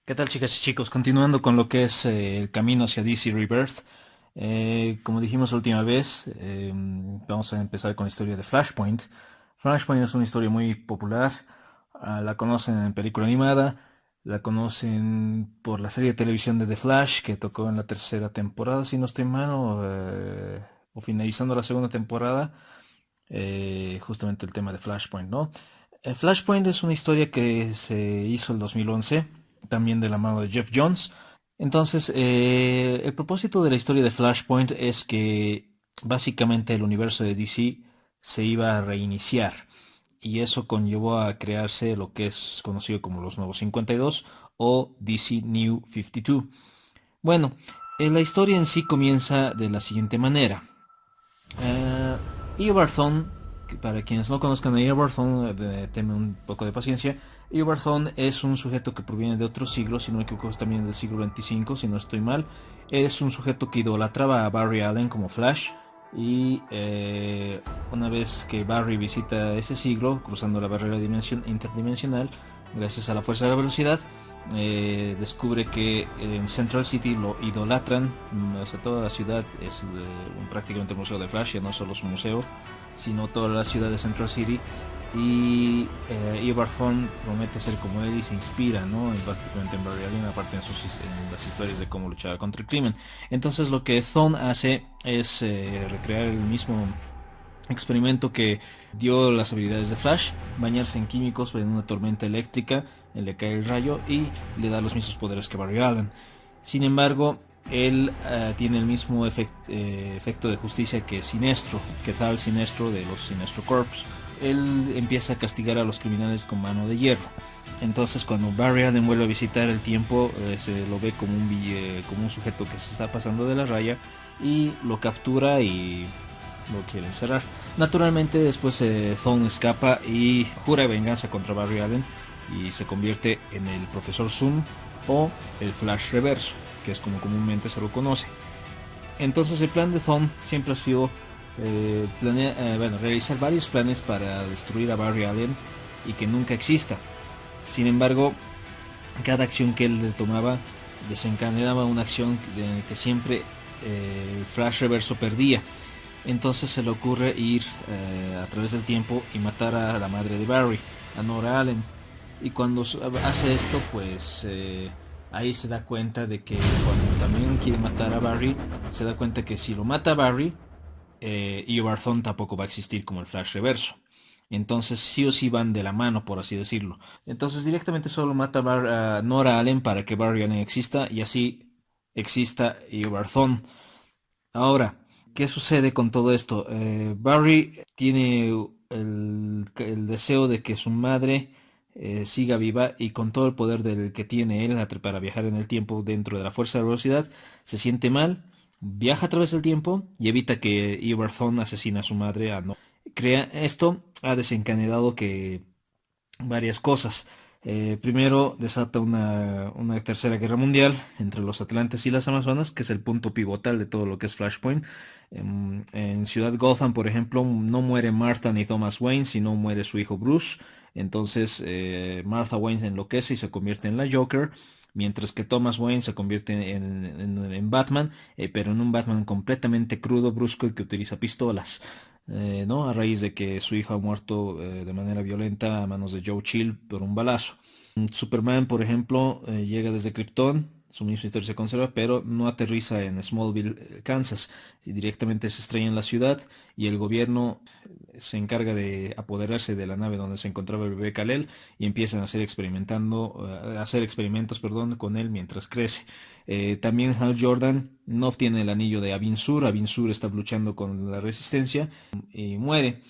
¿Qué tal, chicas y chicos? Continuando con lo que es el camino hacia DC Rebirth. Como dijimos la última vez, vamos a empezar con la historia de Flashpoint. Flashpoint es una historia muy popular. La conocen en película animada, la conocen por la serie de televisión de The Flash, que tocó en la tercera temporada, si no estoy mal, o finalizando la segunda temporada. Justamente el tema de Flashpoint, ¿no? Flashpoint es una historia que se hizo el 2011, también de la mano de Jeff Jones. Entonces, el propósito de la historia de Flashpoint es que básicamente el universo de DC se iba a reiniciar y eso conllevó a crearse lo que es conocido como los Nuevos 52 o DC New 52. Bueno, la historia en sí comienza de la siguiente manera. Eh, Eobard que para quienes no conozcan a Eobard tengan un poco de paciencia. Eobard es un sujeto que proviene de otro siglo, si no me equivoco, es también del siglo 25, si no estoy mal. Es un sujeto que idolatraba a Barry Allen como Flash. Y una vez que Barry visita ese siglo, cruzando la barrera interdimensional, gracias a la fuerza de la velocidad, descubre que en Central City lo idolatran. O sea, toda la ciudad es prácticamente un museo de Flash, ya no solo su museo, sino toda la ciudad de Central City. Y Eobard Thawne promete ser como él y se inspira, ¿no? Prácticamente en Barry Allen, aparte en las historias de cómo luchaba contra el crimen. Entonces lo que Thawne hace es recrear el mismo experimento que dio las habilidades de Flash, bañarse en químicos en una tormenta eléctrica, le cae el rayo y le da los mismos poderes que Barry Allen. Sin embargo, él tiene el mismo efecto de justicia que Sinestro, que tal Sinestro de los Sinestro Corps. Él empieza a castigar a los criminales con mano de hierro. Entonces, cuando Barry Allen vuelve a visitar el tiempo, se lo ve como un sujeto que se está pasando de la raya y lo captura y lo quiere encerrar. Naturalmente después Thawne escapa y jura venganza contra Barry Allen y se convierte en el Profesor Zoom o el Flash Reverso, que es como comúnmente se lo conoce. Entonces el plan de Thawne siempre ha sido realizar varios planes para destruir a Barry Allen y que nunca exista. Sin embargo, cada acción que él tomaba desencadenaba una acción en la que siempre el Flash Reverso perdía. Entonces se le ocurre ir a través del tiempo y matar a la madre de Barry, a Nora Allen. Y cuando hace esto, pues ahí se da cuenta de que cuando también quiere matar a Barry, se da cuenta que si lo mata a Barry, Eobard Thawne tampoco va a existir como el Flash Reverso. Entonces sí o sí van de la mano, por así decirlo. Entonces directamente solo mata a Nora Allen para que Barry Allen exista y así exista Eobard Thawne. Ahora, ¿qué sucede con todo esto? Barry tiene el deseo de que su madre siga viva y con todo el poder del que tiene él para viajar en el tiempo dentro de la fuerza de la velocidad, se siente mal, viaja a través del tiempo y evita que Eobard Thawne asesine a su madre. Esto ha desencadenado que varias cosas. Primero desata una tercera guerra mundial entre los Atlantes y las Amazonas, que es el punto pivotal de todo lo que es Flashpoint. En Ciudad Gotham, por ejemplo, no muere Martha ni Thomas Wayne, sino muere su hijo Bruce. Entonces Martha Wayne enloquece y se convierte en la Joker, mientras que Thomas Wayne se convierte en Batman, pero en un Batman completamente crudo, brusco y que utiliza pistolas. ¿No? A raíz de que su hijo ha muerto de manera violenta a manos de Joe Chill por un balazo. Superman, por ejemplo, llega desde Krypton, su misma historia se conserva, pero no aterriza en Smallville, Kansas. Directamente se estrella en la ciudad y el gobierno se encarga de apoderarse de la nave donde se encontraba el bebé Kal-El y empiezan a hacer experimentos, perdón, con él mientras crece. También Hal Jordan no obtiene el anillo de Abin Sur. Abin Sur está luchando con la resistencia y muere.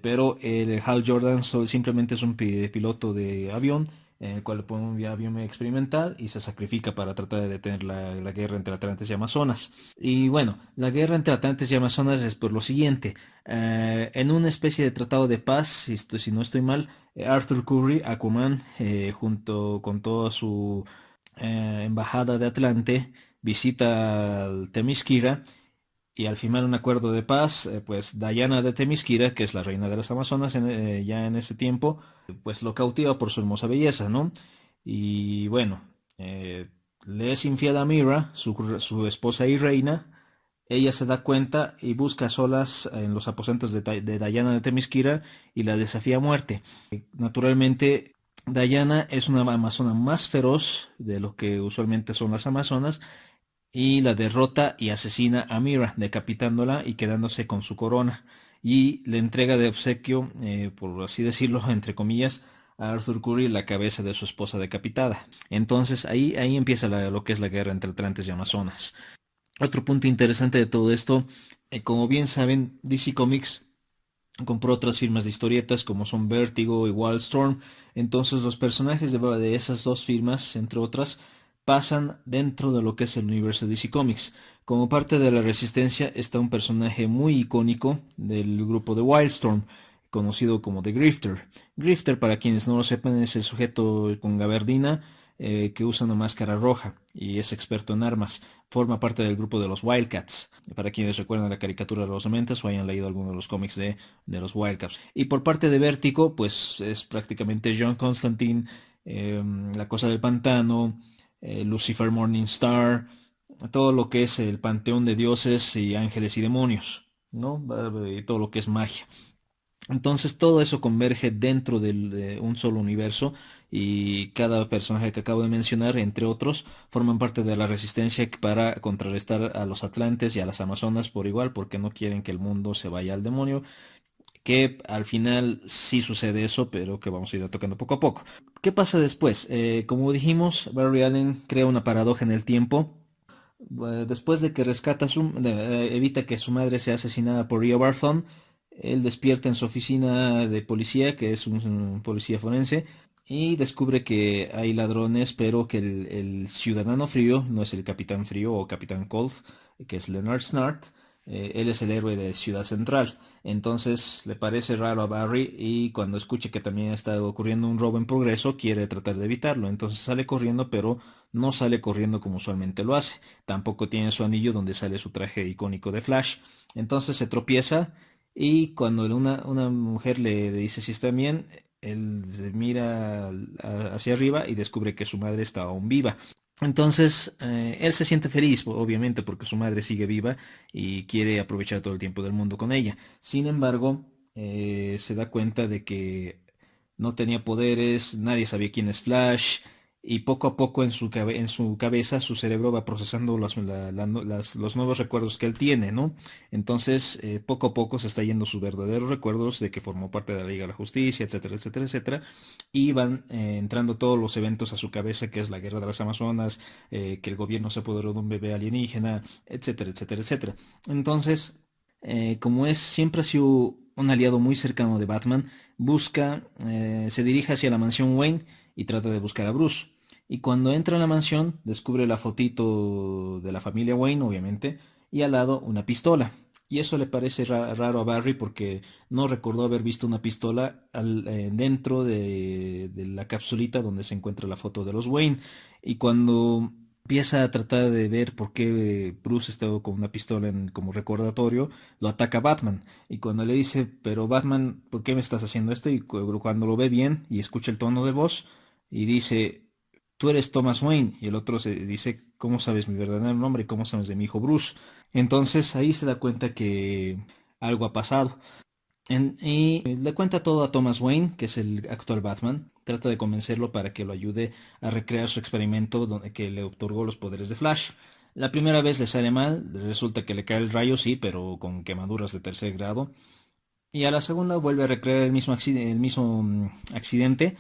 Pero el Hal Jordan simplemente es un piloto de avión en el cual le pone un avión experimental y se sacrifica para tratar de detener la guerra entre Atlantes y Amazonas. Y bueno, la guerra entre Atlantes y Amazonas es por lo siguiente. En una especie de tratado de paz, si no estoy mal, Arthur Curry, Aquaman, junto con toda su embajada de Atlante, visita al Themyscira y al firmar un acuerdo de paz, pues Diana de Themyscira, que es la reina de las Amazonas ya en ese tiempo, pues lo cautiva por su hermosa belleza, ¿no? y bueno, le es infiel a Mira, su esposa y reina. Ella se da cuenta y busca a solas en los aposentos de Diana de Themyscira y la desafía a muerte. Naturalmente, Diana es una amazona más feroz de lo que usualmente son las amazonas y la derrota y asesina a Mira, decapitándola y quedándose con su corona. Y le entrega de obsequio, por así decirlo, entre comillas, a Arthur Curry la cabeza de su esposa decapitada. Entonces ahí empieza lo que es la guerra entre Atlantes y Amazonas. Otro punto interesante de todo esto, como bien saben, DC Comics compró otras firmas de historietas como son Vertigo y Wildstorm. Entonces los personajes de esas dos firmas, entre otras, pasan dentro de lo que es el universo de DC Comics. Como parte de la Resistencia está un personaje muy icónico del grupo de Wildstorm, conocido como The Grifter. Grifter, para quienes no lo sepan, es el sujeto con gabardina, que usa una máscara roja y es experto en armas. Forma parte del grupo de los Wildcats. Para quienes recuerdan la caricatura de los Dementes o hayan leído alguno de los cómics de los Wildcats. Y por parte de Vértigo, pues es prácticamente John Constantine, La Cosa del Pantano, Lucifer Morningstar, todo lo que es el panteón de dioses y ángeles y demonios, ¿no? Y todo lo que es magia. Entonces todo eso converge dentro de un solo universo y cada personaje que acabo de mencionar, entre otros, forman parte de la resistencia para contrarrestar a los Atlantes y a las Amazonas por igual, porque no quieren que el mundo se vaya al demonio, que al final sí sucede eso, pero que vamos a ir tocando poco a poco. ¿Qué pasa después? Como dijimos, Barry Allen crea una paradoja en el tiempo. Después de que evita que su madre sea asesinada por Rio Barthon, él despierta en su oficina de policía, que es un policía forense, y descubre que hay ladrones, pero que el ciudadano frío no es el capitán frío o capitán Cold, que es Leonard Snart. Él es el héroe de Ciudad Central. Entonces le parece raro a Barry y cuando escucha que también está ocurriendo un robo en progreso, quiere tratar de evitarlo. Entonces sale corriendo, pero no sale corriendo como usualmente lo hace. Tampoco tiene su anillo donde sale su traje icónico de Flash. Entonces se tropieza y cuando una mujer le dice si está bien, él se mira hacia arriba y descubre que su madre está aún viva. Entonces, él se siente feliz, obviamente, porque su madre sigue viva y quiere aprovechar todo el tiempo del mundo con ella. Sin embargo, se da cuenta de que no tenía poderes, nadie sabía quién es Flash, y poco a poco en su cabeza, su cerebro va procesando los nuevos recuerdos que él tiene, ¿no? Entonces, poco a poco se está yendo sus verdaderos recuerdos de que formó parte de la Liga de la Justicia, etcétera, etcétera, etcétera, y van entrando todos los eventos a su cabeza, que es la guerra de las Amazonas, que el gobierno se apoderó de un bebé alienígena, etcétera, etcétera, etcétera. Entonces, como siempre ha sido un aliado muy cercano de Batman, se dirige hacia la mansión Wayne y trata de buscar a Bruce. Y cuando entra en la mansión, descubre la fotito de la familia Wayne, obviamente, y al lado una pistola. Y eso le parece raro a Barry porque no recordó haber visto una pistola dentro de la capsulita donde se encuentra la foto de los Wayne. Y cuando empieza a tratar de ver por qué Bruce estaba con una pistola como recordatorio, lo ataca Batman. Y cuando le dice, pero Batman, ¿por qué me estás haciendo esto? Y cuando lo ve bien y escucha el tono de voz y dice, tú eres Thomas Wayne. Y el otro se dice, ¿cómo sabes mi verdadero nombre? ¿Cómo sabes de mi hijo Bruce? Entonces ahí se da cuenta que algo ha pasado. Y le cuenta todo a Thomas Wayne, que es el actual Batman. Trata de convencerlo para que lo ayude a recrear su experimento que le otorgó los poderes de Flash. La primera vez le sale mal, resulta que le cae el rayo, sí, pero con quemaduras de tercer grado. Y a la segunda vuelve a recrear el mismo accidente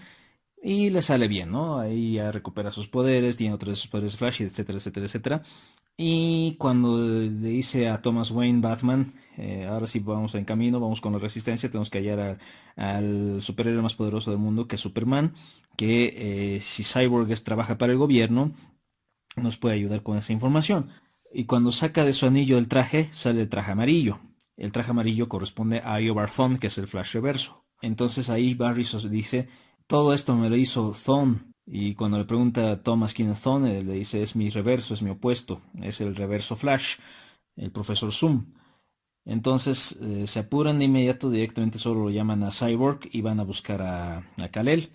y le sale bien, ¿no? Ahí ya recupera sus poderes, tiene otros de sus poderes de Flash, etcétera, etcétera, etcétera. Y cuando le dice a Thomas Wayne Batman, ahora sí vamos en camino, vamos con la resistencia, tenemos que hallar al superhéroe más poderoso del mundo, que es Superman, que si trabaja para el gobierno, nos puede ayudar con esa información. Y cuando saca de su anillo el traje, sale el traje amarillo. El traje amarillo corresponde a Eobard Thawne, que es el Flash reverso. Entonces ahí Barry dice, todo esto me lo hizo Thawne. Y cuando le pregunta a Thomas quién es Thawne, él le dice, es mi reverso, es mi opuesto, es el reverso Flash, el profesor Zoom. Entonces se apuran de inmediato, directamente solo lo llaman a Cyborg y van a buscar a Kal-El.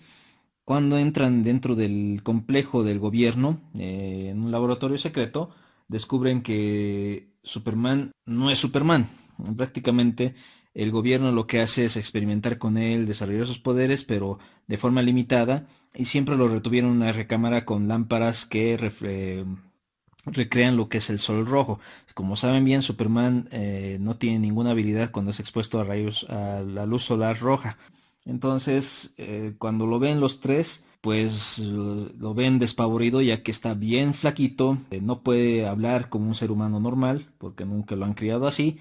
Cuando entran dentro del complejo del gobierno, en un laboratorio secreto, descubren que Superman no es Superman. Prácticamente el gobierno lo que hace es experimentar con él, desarrollar sus poderes, pero de forma limitada, y siempre lo retuvieron en una recámara con lámparas que recrean lo que es el sol rojo. Como saben bien, Superman no tiene ninguna habilidad cuando es expuesto a rayos, a la luz solar roja. Entonces, cuando lo ven los tres, pues lo ven despavorido ya que está bien flaquito, no puede hablar como un ser humano normal, porque nunca lo han criado así,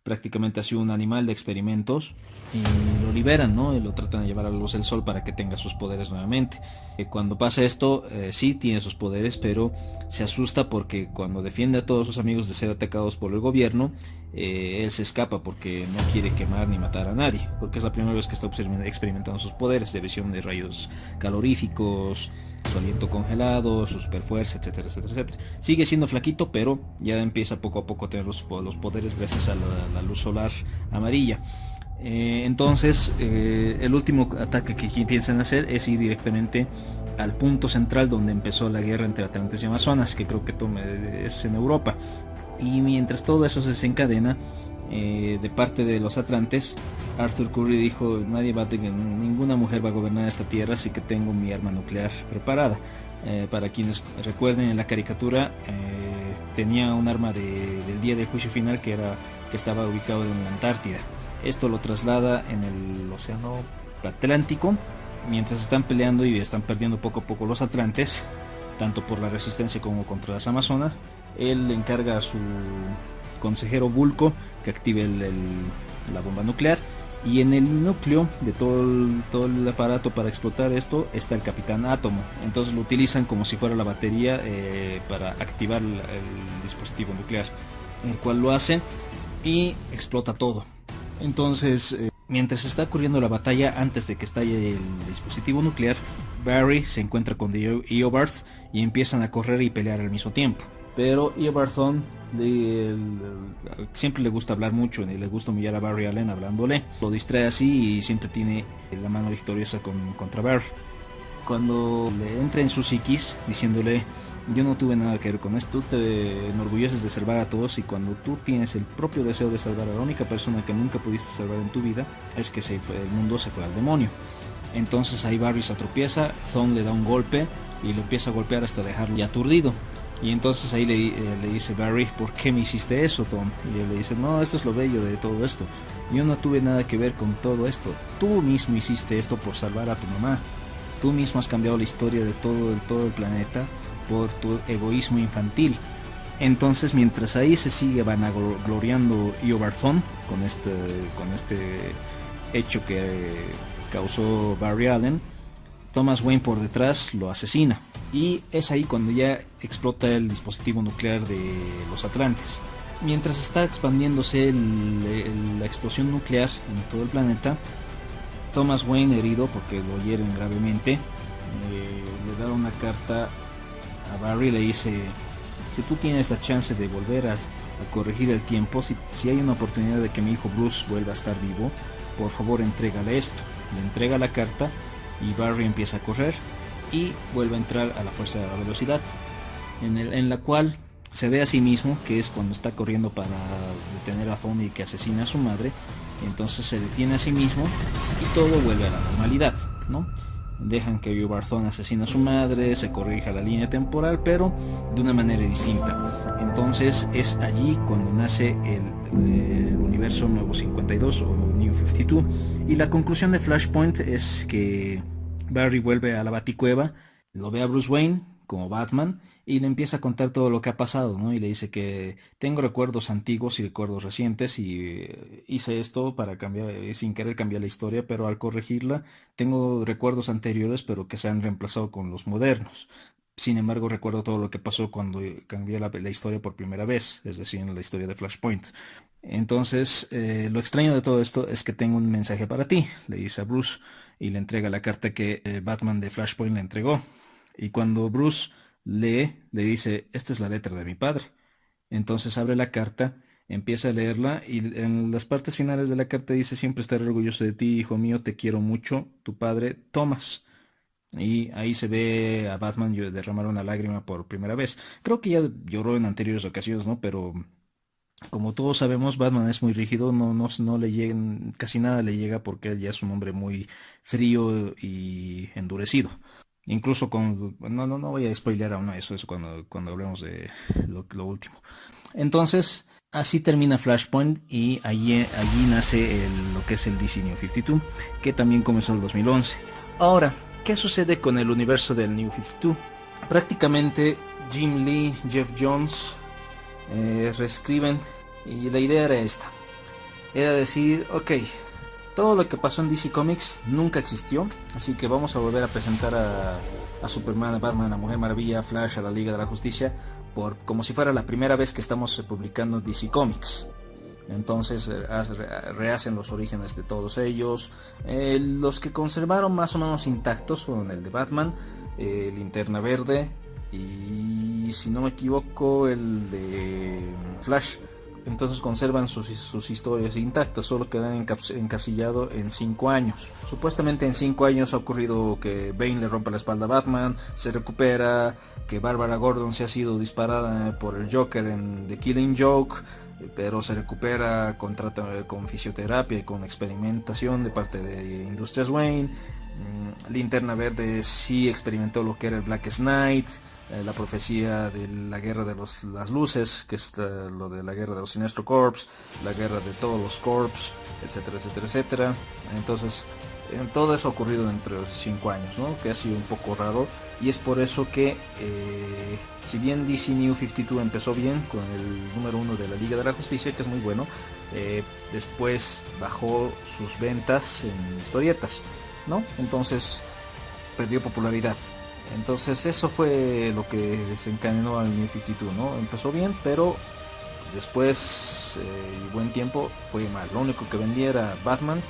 prácticamente ha sido un animal de experimentos, y lo liberan, ¿no? Y lo tratan de llevar a la luz del sol para que tenga sus poderes nuevamente. Cuando pasa esto, sí tiene sus poderes, pero se asusta porque cuando defiende a todos sus amigos de ser atacados por el gobierno, él se escapa porque no quiere quemar ni matar a nadie, porque es la primera vez que está experimentando sus poderes de visión de rayos caloríficos, su aliento congelado, su superfuerza, etcétera, etcétera, etcétera. Sigue siendo flaquito, pero ya empieza poco a poco a tener los poderes gracias a la luz solar amarilla. Entonces, el último ataque que piensan hacer es ir directamente al punto central donde empezó la guerra entre Atlantes y Amazonas, que creo que es en Europa. Y mientras todo eso se desencadena, de parte de los Atlantes, Arthur Curry dijo: nadie va a tener, ninguna mujer va a gobernar esta tierra, así que tengo mi arma nuclear preparada. Para quienes recuerden, en la caricatura tenía un arma del día del juicio final que estaba ubicado en la Antártida. Esto lo traslada en el océano Atlántico, mientras están peleando y están perdiendo poco a poco los Atlantes, tanto por la resistencia como contra las Amazonas. Él le encarga a su consejero Vulco que active la bomba nuclear, y en el núcleo de todo el aparato para explotar esto está el Capitán Átomo. Entonces lo utilizan como si fuera la batería para activar el dispositivo nuclear, el cual lo hace y explota todo. Entonces, mientras está ocurriendo la batalla, antes de que estalle el dispositivo nuclear, Barry se encuentra con Eobard y empiezan a correr y pelear al mismo tiempo. Pero Eobard siempre le gusta hablar mucho y le gusta humillar a Barry Allen hablándole. Lo distrae así y siempre tiene la mano victoriosa contra Barry. Cuando le entra en su psiquis diciéndole: yo no tuve nada que ver con esto, te enorgulleces de salvar a todos, y cuando tú tienes el propio deseo de salvar a la única persona que nunca pudiste salvar en tu vida, es que el mundo se fue al demonio. Entonces ahí Barry se tropieza, Thawne le da un golpe y lo empieza a golpear hasta dejarlo ya aturdido. Y entonces ahí le dice Barry: ¿por qué me hiciste eso, Thawne? Y él le dice: no, esto es lo bello de todo esto. Yo no tuve nada que ver con todo esto. Tú mismo hiciste esto por salvar a tu mamá. Tú mismo has cambiado la historia de todo el planeta por tu egoísmo infantil. Entonces, mientras ahí se sigue vanagloriando Eobard Thawne con este hecho que causó Barry Allen, Thomas Wayne por detrás lo asesina. Y es ahí cuando ya explota el dispositivo nuclear de los Atlantes. Mientras está expandiéndose la explosión nuclear en todo el planeta, Thomas Wayne, herido porque lo hieren gravemente, le da una carta a Barry. Le dice: si tú tienes la chance de volver a corregir el tiempo, si hay una oportunidad de que mi hijo Bruce vuelva a estar vivo, por favor entrégale esto. Le entrega la carta y Barry empieza a correr y vuelve a entrar a la fuerza de la velocidad, en la cual se ve a sí mismo, que es cuando está corriendo para detener a Thawne y que asesina a su madre. Entonces se detiene a sí mismo y todo vuelve a la normalidad, ¿no? Dejan que Eobard Thawne asesine a su madre, se corrija la línea temporal, pero de una manera distinta. Entonces es allí cuando nace el universo Nuevo 52 o New 52. Y la conclusión de Flashpoint es que Barry vuelve a la Baticueva, lo ve a Bruce Wayne como Batman y le empieza a contar todo lo que ha pasado, ¿no? Y le dice que tengo recuerdos antiguos y recuerdos recientes y hice esto para cambiar, sin querer cambiar la historia, pero al corregirla tengo recuerdos anteriores pero que se han reemplazado con los modernos. Sin embargo, recuerdo todo lo que pasó cuando cambié la historia por primera vez, es decir, en la historia de Flashpoint. Entonces, lo extraño de todo esto es que tengo un mensaje para ti, le dice a Bruce, y le entrega la carta que Batman de Flashpoint le entregó. Y cuando Bruce lee, le dice: esta es la letra de mi padre. Entonces abre la carta, empieza a leerla y en las partes finales de la carta dice: siempre estaré orgulloso de ti, hijo mío, te quiero mucho, tu padre Thomas. Y ahí se ve a Batman derramar una lágrima por primera vez. Creo que ya lloró en anteriores ocasiones, ¿no? Pero como todos sabemos, Batman es muy rígido, no le llegan, casi nada le llega porque él ya es un hombre muy frío y endurecido. Incluso con... No voy a spoilear aún eso cuando hablemos de lo último. Entonces, así termina Flashpoint y allí nace lo que es el DC New 52, que también comenzó en el 2011. Ahora, ¿qué sucede con el universo del New 52? Prácticamente Jim Lee, Jeff Jones reescriben y la idea era esta. Era decir, ok, todo lo que pasó en DC Comics nunca existió, así que vamos a volver a presentar a Superman, a Batman, a Mujer Maravilla, a Flash, a la Liga de la Justicia, como si fuera la primera vez que estamos publicando DC Comics. Entonces rehacen los orígenes de todos ellos. Los que conservaron más o menos intactos fueron el de Batman, Linterna Verde y, si no me equivoco, el de Flash. Entonces conservan sus historias intactas, solo quedan encasillado en 5 años. Supuestamente en 5 años ha ocurrido que Bane le rompe la espalda a Batman, se recupera, que Bárbara Gordon se ha sido disparada por el Joker en The Killing Joke, pero se recupera con fisioterapia y con experimentación de parte de Industrias Wayne. Linterna Verde sí experimentó lo que era el Black Knight, la profecía de la guerra de las luces, que es lo de la guerra de los Sinestro Corps, la guerra de todos los Corps, etcétera, etcétera, etcétera. Entonces, todo eso ha ocurrido dentro de 5 años, ¿no? Que ha sido un poco raro, y es por eso que, si bien DC New 52 empezó bien con el número 1 de la Liga de la Justicia, que es muy bueno, después bajó sus ventas en historietas, ¿no? Entonces perdió popularidad. Entonces eso fue lo que desencadenó al New 52, ¿no? Empezó bien, pero después y buen tiempo fue mal. Lo único que vendía era Batman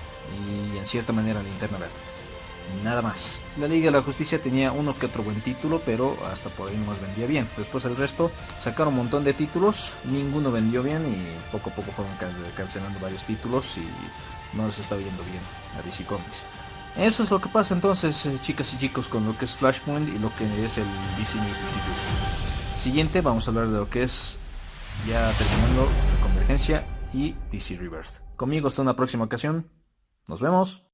y en cierta manera Linterna Verde. Nada más. La Liga de la Justicia tenía uno que otro buen título, pero hasta por ahí no más vendía bien. Después el resto sacaron un montón de títulos, ninguno vendió bien y poco a poco fueron cancelando varios títulos y no les está yendo bien a DC Comics. Eso es lo que pasa entonces, chicas y chicos, con lo que es Flashpoint y lo que es el DC New 52. Siguiente vamos a hablar de lo que es, ya terminando, la Convergencia y DC Rebirth. Conmigo hasta una próxima ocasión. Nos vemos.